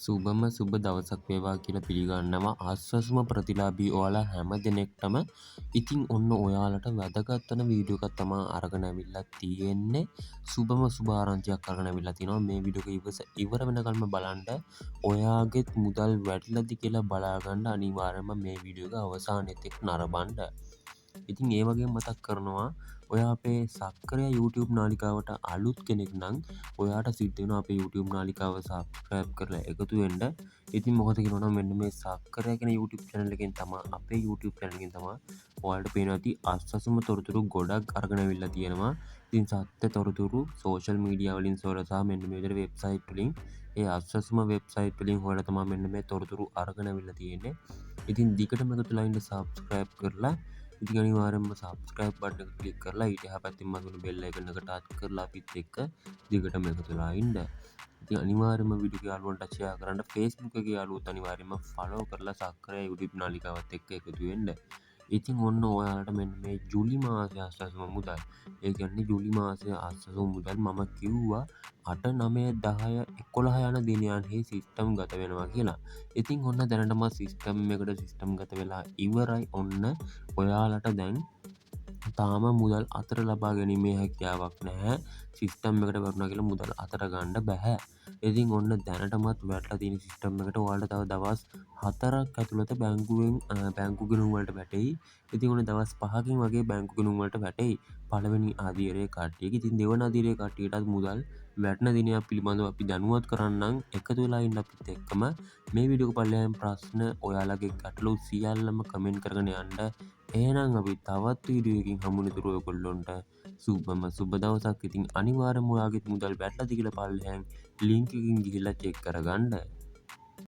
සුබම සුබ දවසක් වේවා කියලා පිළිගන්නවා ආස්වාස්ම ප්‍රතිලාභී ඔයාලා හැම දෙනෙක්ටම. ඉතින් ඔන්න ඔයාලට වැදගත් වෙන වීඩියෝ එකක් තමයි අරගෙන අවිල්ලා තියෙන්නේ. සුබම සුබ ආරංචියක් අරගෙන අවිල්ලා තිනවා. මේ වීඩියෝ එක ඉවර වෙනකල්ම බලන්න. ඔයාගෙත් මුදල් වැඩිලාද කියලා බලාගන්න අනිවාර්යයෙන්ම මේ වීඩියෝ එක අවසානයේත් එක්ක නරඹන්න. ඉතින් ඒ වගේම මතක් කරනවා ඔයා අපේ සක්කරයා YouTube නාලිකාවට අලුත් කෙනෙක් නම් ඔයාට සිද්ධ වෙනවා අපේ YouTube නාලිකාව subscribe කරලා එකතු වෙන්න. ඉතින් මොකද කියනවනම් මෙන්න මේ සක්කරයා කියන YouTube channel එකෙන් තමයි අපේ YouTube channel එකෙන් තමයි ඔයාලට පේනවා ඇති අස්වසුම තොරතුරු ගොඩක් අරගෙන අවිල්ලා තියෙනවා. ඉතින් සත්‍ය තොරතුරු social media වලින් සොයලා සහ මෙන්න මේ විදිහට website වලින් ඒ අස්වසුම website වලින් හොයලා තමයි මෙන්න මේ තොරතුරු අරගෙන අවිල්ලා තියෙන්නේ. ඉතින් දිගටම එකතුලා ඉන්න subscribe කරලා ඉතින් අනිවාර්යෙන්ම subscribe button එක click කරලා ඊට එහා පැත්තෙන් මතුවෙන bell icon එක touch කරලා අපිත් එක්ක දිගටම එකතුලා ඉන්න. ඉතින් අනිවාර්යෙන්ම වීඩියෝ එක යාළුවන්ට share කරන්න. Facebook එකේ යාළුවොත් අනිවාර්යෙන්ම follow කරලා සක්කරයා YouTube නාලිකාවත් එක්ක එකතු වෙන්න. ඉතින් ඔන්න ඔයාලට මෙන්න මේ ජූලි මාසයේ ආස්වාසම මුදල්. ඒ කියන්නේ ජූලි මාසයේ ආස්වාසම මුදල් මම කිව්වා 8 9 10 11 යන දිනයන්හි සිස්ටම් ගත වෙනවා කියලා. ඉතින් ඔන්න දැනටම සිස්ටම් ගත වෙලා ඉවරයි. ඔන්න ඔයාලට දැන් තාම මුදල් අතර ලබා ගැනීමේ හැකියාවක් නැහැ. සිස්ටම් එකට වැටුණා කියලා මුදල් අතර ගන්න බෑ. ඉතින් ඔන්න දැනටමත් වැටලා තියෙන සිස්ටම් එකට ඔයාලට තව දවස් 4ක් ඇතුළත බැංකු ගිණුම් වලට වැටෙයි. ඉතින් ඔන්න දවස් 5කින් වගේ බැංකු ගිණුම් වලට වැටෙයි. පළවෙනි අදියරේ කට්ටියක. ඉතින් දෙවන අදියරේ කට්ටියටත් මුදල් වැටෙන දිනයක් පිළිබඳව අපි දැනුවත් කරන්නම්. එකතු වෙලා ඉන්න අපිත් එක්කම මේ වීඩියෝ පල්ලෙහාන් ප්‍රශ්න ඔයාලගේ ගැටලු සියල්ලම කමෙන්ට් කරගෙන යන්න. එහෙනම් අපි තවත් වීඩියෝ එකකින් හමුවෙනතුරු ඔයගොල්ලොන්ට සුබම සුබ දවසක්. ඉතින් අනිවාර්යයෙන්ම ඔයාගේ මුදල් වැටලාද කියලා පල්ලෙහාන් ලින්ක් එකකින් ගිහිල්ලා චෙක් කරගන්න.